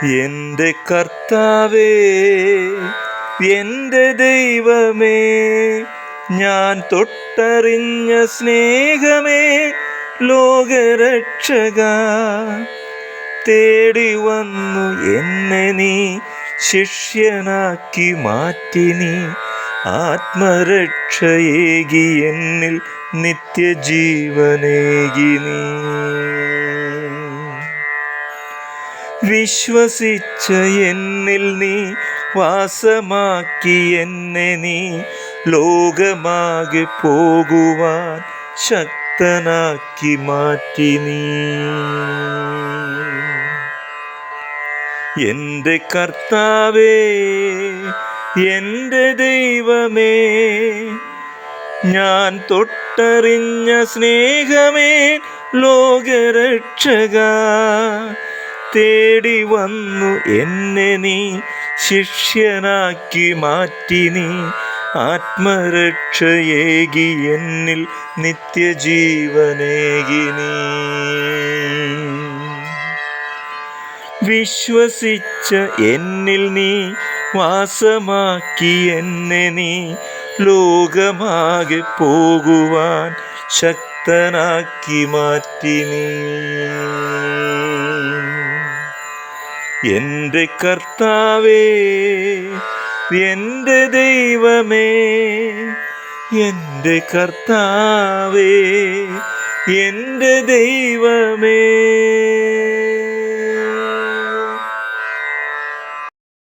എൻ്റെ കർത്താവേ, എൻ്റെ ദൈവമേ, ഞാൻ തൊട്ടറിഞ്ഞ സ്നേഹമേ, ലോകരക്ഷക, തേടി വന്നു എന്നെ നീ ശിഷ്യനാക്കി മാറ്റി. നീ ആത്മരക്ഷയേകി എന്നിൽ നിത്യജീവനേകി. നീ വിശ്വസിച്ച എന്നിൽ നീ വാസമാക്കി എന്നെ. നീ ലോകമാകെ പോകുവാൻ ശക്തനാക്കി മാറ്റി. നീ എൻ്റെ കർത്താവേ, എൻ്റെ ദൈവമേ, ഞാൻ തൊട്ടറിഞ്ഞ സ്നേഹമേ, ലോകരക്ഷക, തേടി വന്നു എന്നെ നീ ശിഷ്യനാക്കി മാറ്റി. നീ ആത്മരക്ഷയേകി എന്നിൽ നിത്യജീവനേകി. നീ വിശ്വസിച്ച എന്നിൽ നീ വാസമാക്കി എന്നെ. നീ ലോകമാകെ പോകുവാൻ ശക്തനാക്കി മാറ്റി. നീ എൻ്റെ കർത്താവേ, എൻ്റെ ദൈവമേ, എൻ്റെ കർത്താവേ, എൻ്റെ ദൈവമേ.